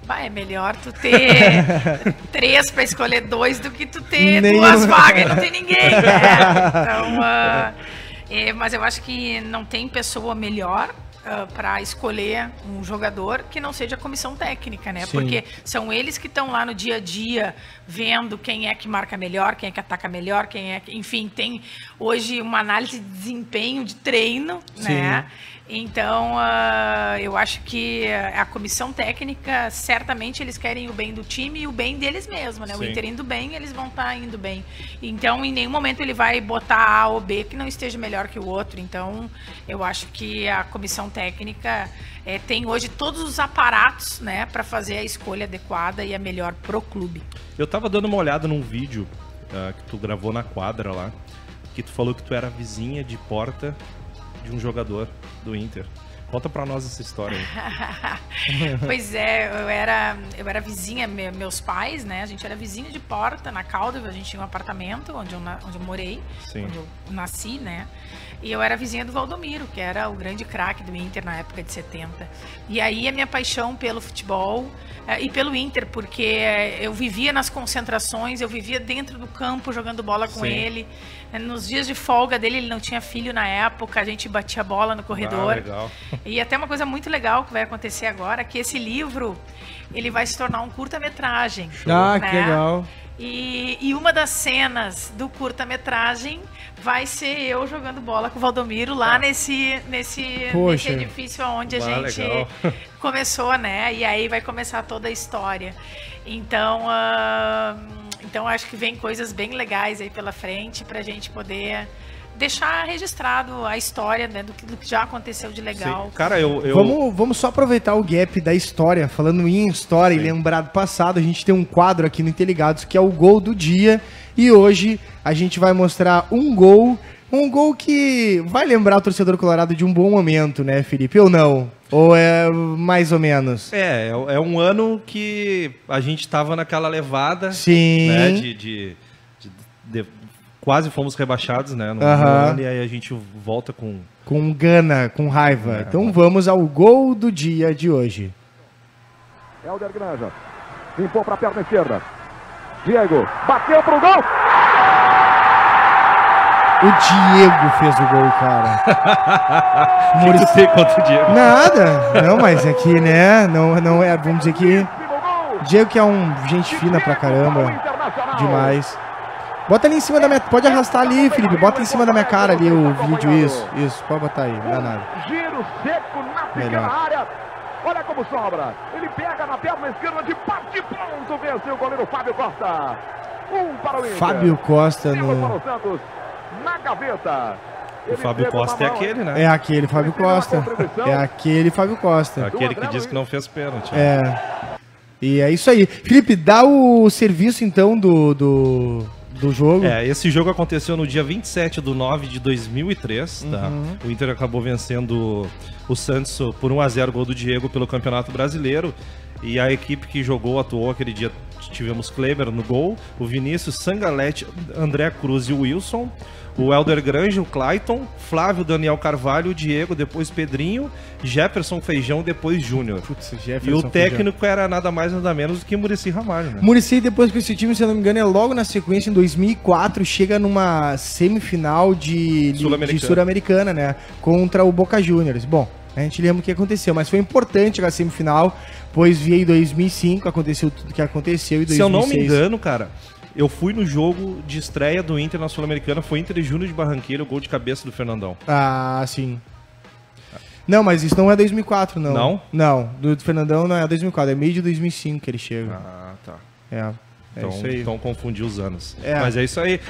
É melhor tu ter 3 para escolher 2 do que tu ter 2 vagas e não ter ninguém, né? Então, mas eu acho que não tem pessoa melhor para escolher um jogador que não seja a comissão técnica, né? Sim. Porque são eles que estão lá no dia a dia vendo quem é que marca melhor, quem é que ataca melhor, enfim, tem hoje uma análise de desempenho de treino, sim, né? Então, eu acho que a comissão técnica, certamente eles querem o bem do time e o bem deles mesmos, né? Sim. O Inter indo bem, eles vão estar indo bem. Então, em nenhum momento ele vai botar A ou B que não esteja melhor que o outro. Então, eu acho que a comissão técnica tem hoje todos os aparatos, né, para fazer a escolha adequada e a melhor pro clube. Eu tava dando uma olhada num vídeo que tu gravou na quadra lá, que tu falou que tu era vizinha de porta de um jogador do Inter. Conta pra nós essa história aí. Pois eu era vizinha, meus pais, né? A gente era vizinha de porta na Caldas, a gente tinha um apartamento onde eu morei, sim, onde eu nasci, né? E eu era vizinha do Valdomiro, que era o grande craque do Inter na época de 70. E aí a minha paixão pelo futebol e pelo Inter, porque eu vivia nas concentrações, eu vivia dentro do campo jogando bola com, sim, ele. Nos dias de folga dele, ele não tinha filho na época, a gente batia bola no corredor. Legal. E até uma coisa muito legal que vai acontecer agora, que esse livro, ele vai se tornar um curta-metragem. Ah, né? Que legal. E uma das cenas do curta-metragem vai ser eu jogando bola com o Valdomiro lá nesse edifício onde a gente começou, né? E aí vai começar toda a história. Então acho que vem coisas bem legais aí pela frente pra gente poder deixar registrado a história, né, do que já aconteceu de legal. Sim. Cara, Vamos só aproveitar o gap da história, falando em história, sim, e lembrar do passado, a gente tem um quadro aqui no Interligados que é o Gol do Dia, e hoje a gente vai mostrar um gol que vai lembrar o torcedor colorado de um bom momento, né, Felipe? Ou não? Ou é mais ou menos? É um ano que a gente tava naquela levada, sim, né, quase fomos rebaixados, né, no ano, e aí a gente volta com gana, com raiva. Então vamos ao gol do dia de hoje. Helder Granja limpou para a perna esquerda. Diego bateu pro gol. O Diego fez o gol, cara. Maurício tem contra o Diego. Nada. Não, mas aqui, né? Não é. Vamos dizer que Diego que é gente fina pra caramba. Demais. Bota ali em cima da minha... Pode arrastar ali, Felipe. Bota em cima da minha cara ali o vídeo. Isso. Pode botar aí. Não dá nada. Giro seco na pequena área. Olha como sobra. Ele pega na perna esquerda de parte pronto. Venceu o goleiro Fábio Costa. Para o Inter. Fábio Costa no... Na gaveta. O Fábio Costa é aquele, né? É aquele Fábio Costa. Aquele que disse que não fez pênalti. E é isso aí. Felipe, dá o serviço então do jogo. Esse jogo aconteceu no dia 27/9/2003, tá? O Inter acabou vencendo o Santos por 1-0, gol do Diego pelo Campeonato Brasileiro. E a equipe que jogou, atuou aquele dia, tivemos Kleber no gol, o Vinícius, Sangalete, André Cruz e o Wilson, o Helder Grange, o Clayton, Flávio, Daniel Carvalho, o Diego, depois Pedrinho, Jefferson Feijão, depois Júnior. E o técnico era nada mais nada menos do que Muricy Ramalho, né? Muricy, depois que esse time, se eu não me engano, é logo na sequência, em 2004, chega numa semifinal de Sul-Americana, né? Contra o Boca Juniors. Bom, a gente lembra o que aconteceu, mas foi importante a semifinal, pois veio em 2005, aconteceu tudo que aconteceu em 2006. Se eu não me engano, cara, eu fui no jogo de estreia do Inter na Sul-Americana, foi Inter e Júnior de Barranquilla, o gol de cabeça do Fernandão. Ah, sim. Não, mas isso não é 2004, não. Não? Não, do Fernandão não é 2004, é meio de 2005 que ele chega. Ah, tá. Então, isso aí. Então confundi os anos. Mas é isso aí.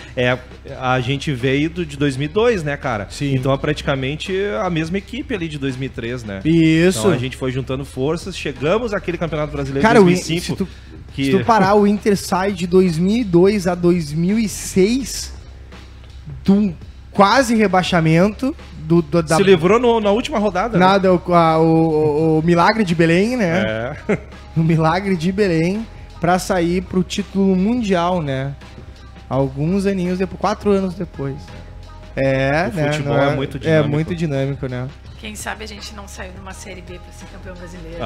A gente veio de 2002, né, cara? Sim. Então é praticamente a mesma equipe ali de 2003, né? Isso. Então a gente foi juntando forças, chegamos àquele Campeonato Brasileiro de 2005. Se tu parar, o Inter sai de 2002 a 2006 de um quase rebaixamento. Se livrou na última rodada. Nada, né? o Milagre de Belém, né? O Milagre de Belém. Pra sair pro título mundial, né? Alguns aninhos depois, 4 anos depois. O futebol é muito dinâmico. É muito dinâmico, né? Quem sabe a gente não saiu numa Série B pra ser campeão brasileiro.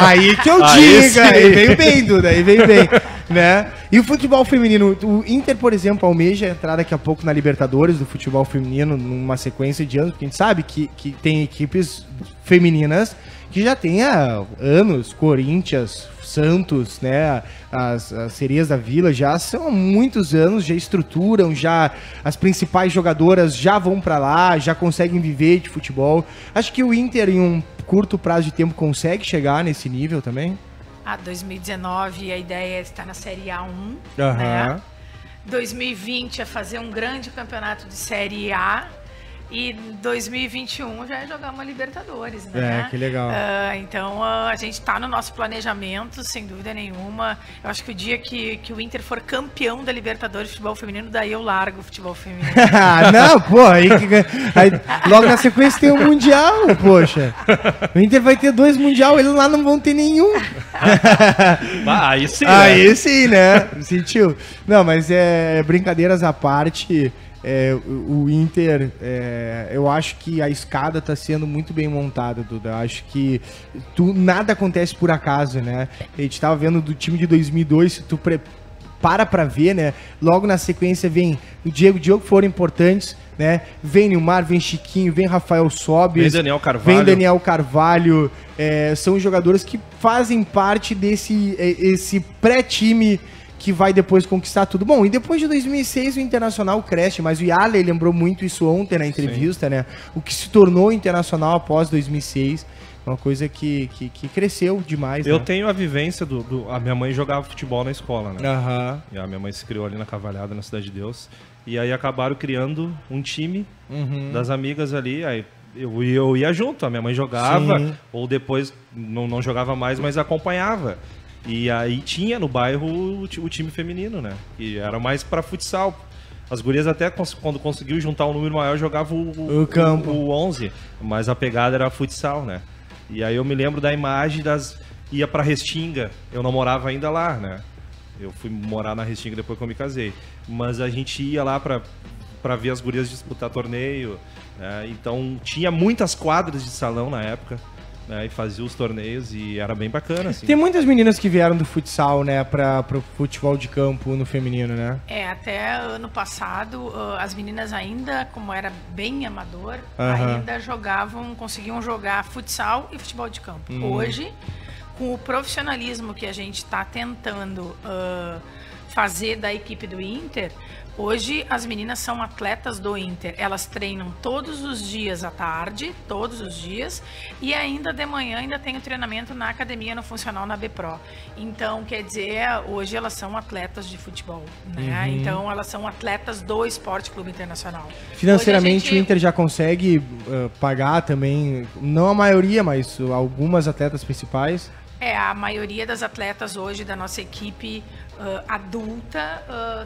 Aí que eu digo, aí veio bem, Duda, aí veio bem, né? E o futebol feminino, o Inter, por exemplo, almeja entrar daqui a pouco na Libertadores do futebol feminino, numa sequência de anos, porque a gente sabe que tem equipes femininas que já tem há anos, Corinthians, Santos, né, as Sereias da Vila já são há muitos anos, já estruturam, já as principais jogadoras já vão pra lá, já conseguem viver de futebol. Acho que o Inter em um curto prazo de tempo consegue chegar nesse nível também. 2019 a ideia é estar na Série A1, né? 2020 é fazer um grande campeonato de Série A. E 2021 já é jogar uma Libertadores, né? Que legal. Então a gente tá no nosso planejamento, sem dúvida nenhuma. Eu acho que o dia que o Inter for campeão da Libertadores de futebol feminino, daí eu largo o futebol feminino. Não, pô, aí logo na sequência tem o Mundial, poxa. O Inter vai ter 2 Mundial, eles lá não vão ter nenhum. Aí sim, Aí sim, né? Sentiu? Não, mas brincadeiras à parte. O Inter, eu acho que a escada está sendo muito bem montada, Duda. Eu acho que nada acontece por acaso, né? A gente estava vendo do time de 2002, se tu para ver, né? Logo na sequência vem o Diego que foram importantes, né? Vem Nilmar, vem Chiquinho, vem Rafael Sobis, vem Daniel Carvalho. São jogadores que fazem parte desse pré-time que vai depois conquistar tudo. Bom, e depois de 2006 o Internacional cresce, mas o Yarley lembrou muito isso ontem na entrevista, Sim. né? O que se tornou o Internacional após 2006, uma coisa que cresceu demais. Eu tenho a vivência a minha mãe jogava futebol na escola, né? E a minha mãe se criou ali na Cavalhada, na Cidade de Deus, e aí acabaram criando um time das amigas ali, aí eu ia junto, a minha mãe jogava, Sim. ou depois não jogava mais, mas acompanhava. E aí tinha no bairro o time feminino, né? E era mais pra futsal. As gurias até quando conseguiu juntar um número maior jogavam o 11, mas a pegada era futsal, né? E aí eu me lembro da imagem ia pra Restinga, eu não morava ainda lá, né? Eu fui morar na Restinga depois que eu me casei. Mas a gente ia lá pra ver as gurias disputar torneio, né? Então tinha muitas quadras de salão na época. E fazia os torneios e era bem bacana, assim. Tem muitas meninas que vieram do futsal, né, pro futebol de campo no feminino, né? Até ano passado, as meninas ainda, como era bem amador, ainda conseguiam jogar futsal e futebol de campo. Hoje, com o profissionalismo que a gente está tentando fazer da equipe do Inter, hoje as meninas são atletas do Inter. Elas treinam todos os dias à tarde, todos os dias, e ainda de manhã ainda tem o treinamento na academia no funcional na BPRO. Então, quer dizer, hoje elas são atletas de futebol, né? Então, elas são atletas do Esporte Clube Internacional. Financeiramente, o Inter já consegue pagar também, não a maioria, mas algumas atletas principais? A maioria das atletas hoje da nossa equipe adulta,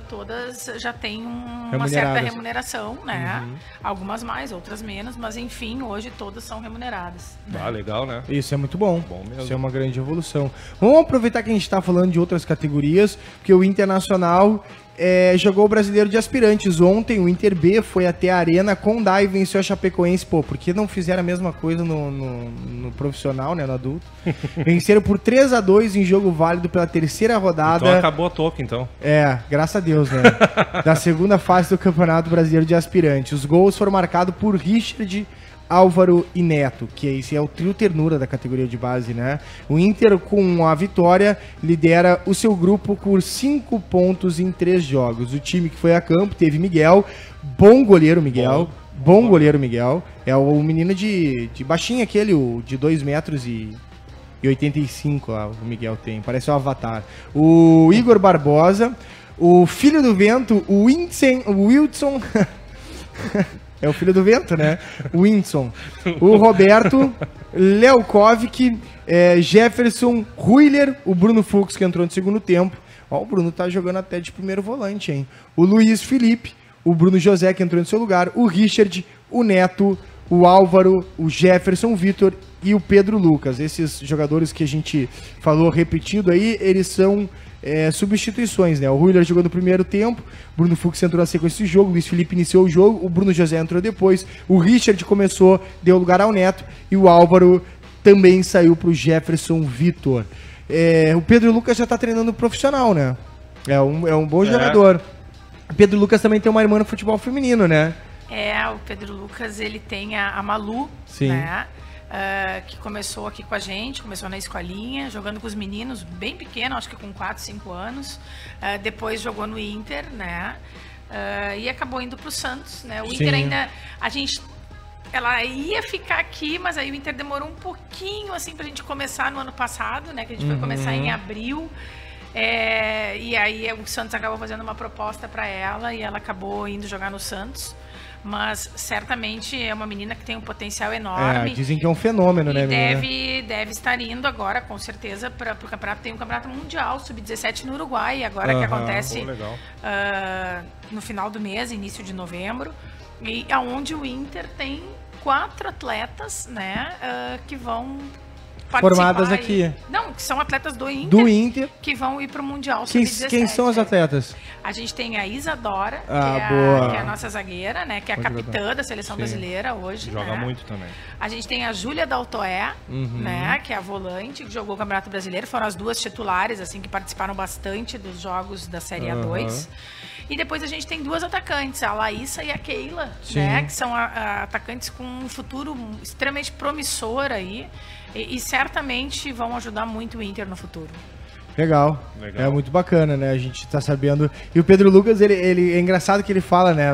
todas já têm uma certa remuneração, né? Algumas mais, outras menos, mas enfim, hoje todas são remuneradas. Ah, legal, né? Isso é muito bom. Bom mesmo. Isso é uma grande evolução. Vamos aproveitar que a gente está falando de outras categorias, porque o Internacional jogou o Brasileiro de Aspirantes. Ontem o Inter B foi até a Arena Condá e venceu a Chapecoense. Pô, por que não fizeram a mesma coisa no profissional, né, no adulto? Venceram por 3-2 em jogo válido pela terceira rodada. Então acabou a toca, então. Graças a Deus, né? Da segunda fase do Campeonato Brasileiro de Aspirantes. Os gols foram marcados por Richard, Álvaro e Neto, que esse é o trio ternura da categoria de base, né? O Inter, com a vitória, lidera o seu grupo por 5 pontos em 3 jogos. O time que foi a campo teve Miguel, bom goleiro Miguel, bom goleiro Miguel. É o menino de baixinho aquele, o de 2 metros e 85, ó, o Miguel tem, parece um avatar. O Igor Barbosa, o filho do vento, o Wilson... É o filho do vento, né? O Winson. O Roberto, Léo Kovic, Jefferson, Ruiler, o Bruno Fux, que entrou no segundo tempo. Ó, o Bruno tá jogando até de primeiro volante, hein? O Luiz Felipe, o Bruno José, que entrou no seu lugar, o Richard, o Neto, o Álvaro, o Jefferson, o Vitor e o Pedro Lucas. Esses jogadores que a gente falou repetido aí, eles são... substituições, né? O Ruiler jogou no primeiro tempo, Bruno Fux entrou na sequência do jogo, o Luiz Felipe iniciou o jogo, o Bruno José entrou depois, o Richard começou, deu lugar ao Neto, e o Álvaro também saiu para o Jefferson Vitor. O Pedro Lucas já está treinando profissional, né? É um bom jogador. O Pedro Lucas também tem uma irmã no futebol feminino, né? O Pedro Lucas, ele tem a Malu, sim, né? Que começou aqui com a gente, começou na escolinha, jogando com os meninos bem pequeno, acho que com 4, 5 anos. Depois jogou no Inter, né? E acabou indo pro Santos, né? O Sim. Inter ainda, ela ia ficar aqui, mas aí o Inter demorou um pouquinho, assim, pra gente começar no ano passado, né? Que a gente foi começar em abril. E aí o Santos acabou fazendo uma proposta para ela e ela acabou indo jogar no Santos. Mas certamente é uma menina que tem um potencial enorme. Dizem que é um fenômeno, né, menina? Deve estar indo agora, com certeza, para o campeonato. Tem um campeonato mundial sub-17 no Uruguai, agora que acontece no final do mês, início de novembro. E aonde o Inter tem 4 atletas, né, que vão formadas aqui. Não, que são atletas do Inter. Que vão ir para o Mundial Sub-17. Quem são as atletas? A gente tem a Isadora, que é a nossa zagueira, né? Que é a capitã da seleção brasileira hoje. Joga muito também. A gente tem a Júlia Daltoé, né? Que é a volante, que jogou o Campeonato Brasileiro. Foram as 2 titulares, assim, que participaram bastante dos jogos da Série A2. E depois a gente tem 2 atacantes, a Laísa e a Keila, né? Que são atacantes com um futuro extremamente promissor aí. E certamente vão ajudar muito o Inter no futuro. Legal. É muito bacana, né? A gente tá sabendo. E o Pedro Lucas, ele é engraçado que ele fala, né?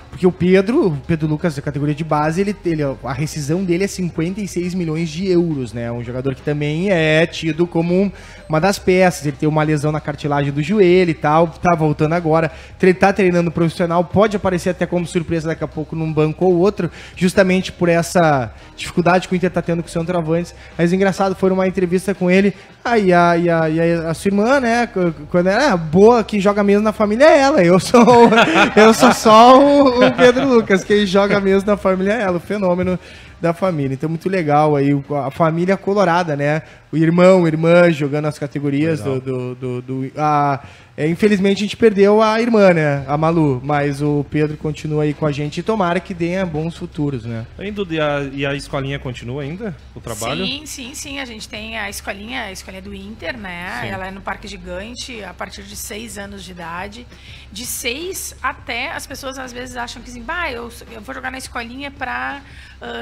Porque o Pedro Lucas, da categoria de base, a rescisão dele é 56 milhões de euros, né? Um jogador que também é tido como uma das peças. Ele tem uma lesão na cartilagem do joelho e tal, tá voltando agora. Ele tá treinando profissional, pode aparecer até como surpresa daqui a pouco num banco ou outro, justamente por essa dificuldade que o Inter tá tendo com o centroavantes. Mas engraçado, foi uma entrevista com ele. Aí a sua irmã, né? Quando ela boa, quem joga mesmo na família é ela. Eu sou só o Pedro Lucas. Quem joga mesmo na família é ela, o fenômeno da família. Então, muito legal aí a família colorada, né? O irmão, irmã jogando as categorias infelizmente a gente perdeu a irmã, né? A Malu, mas o Pedro continua aí com a gente e tomara que tenha bons futuros, né? E a escolinha continua ainda, o trabalho? Sim. A gente tem a escolinha do Inter, né? Sim. Ela é no Parque Gigante a partir de 6 anos de idade. De 6 até as pessoas às vezes acham que assim, eu vou jogar na escolinha para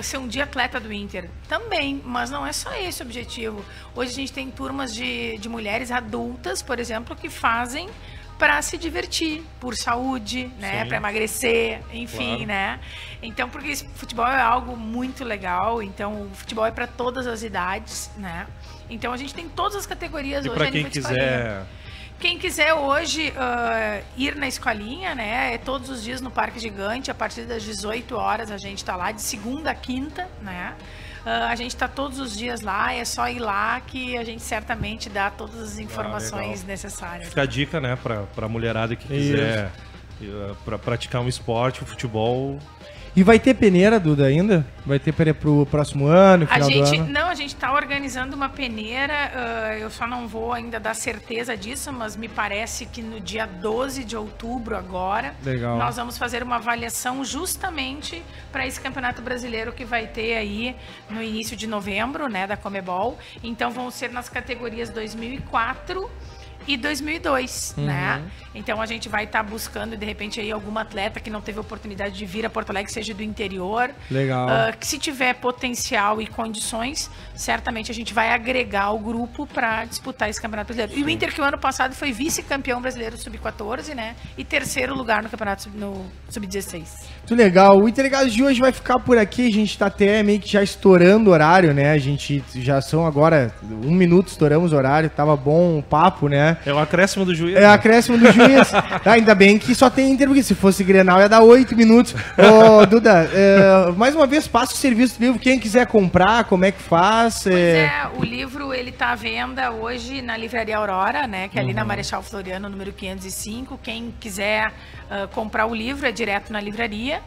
ser um dia atleta do Inter. Também, mas não é só esse o objetivo. Hoje a gente tem turmas de mulheres adultas, por exemplo, que fazem para se divertir, por saúde, né, para emagrecer, enfim, né? Então, porque futebol é algo muito legal, então o futebol é para todas as idades, né? Então a gente tem todas as categorias hoje. E para quem quiser Quem quiser hoje ir na escolinha, né? É todos os dias no Parque Gigante, a partir das 18 horas a gente tá lá, de segunda a quinta, né? A gente está todos os dias lá, é só ir lá que a gente certamente dá todas as informações necessárias. Fica a dica, né, pra mulherada que quiser pra praticar um esporte, o futebol. E vai ter peneira, Duda, ainda? Vai ter peneira pro próximo ano, final do ano? Não, a gente está organizando uma peneira, eu só não vou ainda dar certeza disso, mas me parece que no dia 12 de outubro agora, legal, nós vamos fazer uma avaliação justamente para esse Campeonato Brasileiro que vai ter aí no início de novembro, né, da Comebol. Então vão ser nas categorias 2004 e 2002, né? Então a gente vai estar buscando, de repente, aí alguma atleta que não teve oportunidade de vir a Porto Alegre, seja do interior. Legal. Que se tiver potencial e condições, certamente a gente vai agregar ao grupo para disputar esse Campeonato Brasileiro. E o Inter, que o ano passado foi vice-campeão brasileiro Sub-14, né? E terceiro lugar no Campeonato no Sub-16. Muito legal. O Interligados de hoje vai ficar por aqui. A gente tá até meio que já estourando o horário, né? A gente já são agora 1 minuto, estouramos o horário. Tava bom o papo, né? É o acréscimo do juiz. É o acréscimo do juiz. Ainda bem que só tem Inter, porque se fosse Grenal ia dar 8 minutos. Ô, Duda, mais uma vez, passa o serviço do livro. Quem quiser comprar, como é que faz? Pois o livro, ele tá à venda hoje na Livraria Aurora, né? Que é ali na Marechal Floriano, número 505. Quem quiser comprar o livro, é direto na livraria.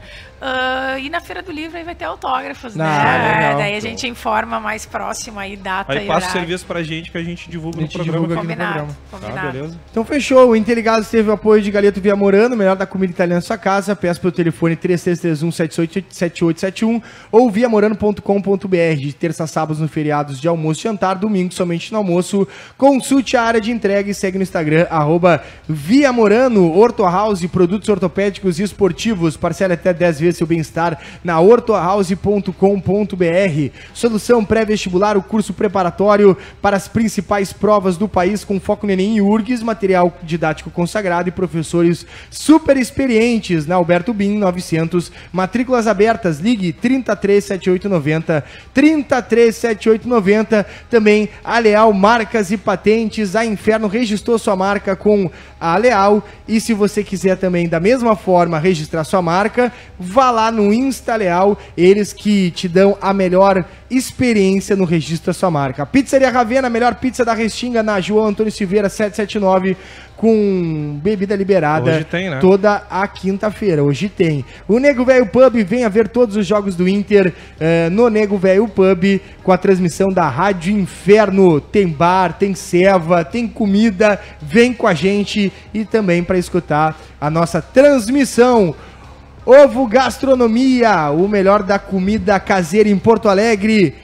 E na Feira do Livro aí vai ter autógrafos, né? Legal. Daí a gente informa mais próximo aí, data aí e passa horário. o serviço pra gente que a gente divulga no Divulga programa. aqui no programa. Combinado. Tá, beleza? Então fechou, o Interligados teve o apoio de Galeto Viamorano, melhor da comida italiana na sua casa. Peça pelo telefone 3331-7871 ou viamorano.com.br. De terça a sábados no feriados de almoço e jantar, domingo somente no almoço. Consulte a área de entrega e segue no Instagram, @Viamorano. Orto House, produtos ortopédicos e esportivos, parcela até 10 vezes seu bem-estar na ortohouse.com.br. Solução pré-vestibular, o curso preparatório para as principais provas do país com foco no Enem e URGS, material didático consagrado e professores super experientes. Na Alberto Bin 900, matrículas abertas, ligue 337890, 337890. Também a Leal Marcas e Patentes, a Inferno registrou sua marca com a Leal, e se você quiser também da mesma forma registrar sua marca, vá lá no Insta Leal, eles que te dão a melhor experiência no registro da sua marca. Pizzaria Ravena, a melhor pizza da Restinga, na João Antônio Silveira 779, com bebida liberada. Hoje tem, né? Toda a quinta-feira, hoje tem. O Nego Velho Pub, venha ver todos os jogos do Inter no Nego Velho Pub, com a transmissão da Rádio Inferno. Tem bar, tem ceva, tem comida, vem com a gente e também para escutar a nossa transmissão. Ovo Gastronomia, o melhor da comida caseira em Porto Alegre.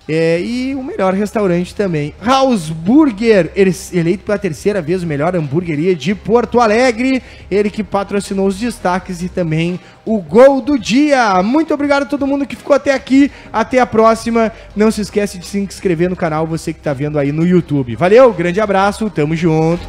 E o melhor restaurante também. House Burger, eleito pela 3ª vez o melhor hamburgueria de Porto Alegre. Ele que patrocinou os destaques e também o Gol do Dia. Muito obrigado a todo mundo que ficou até aqui. Até a próxima. Não se esquece de se inscrever no canal, você que está vendo aí no YouTube. Valeu, grande abraço, tamo junto.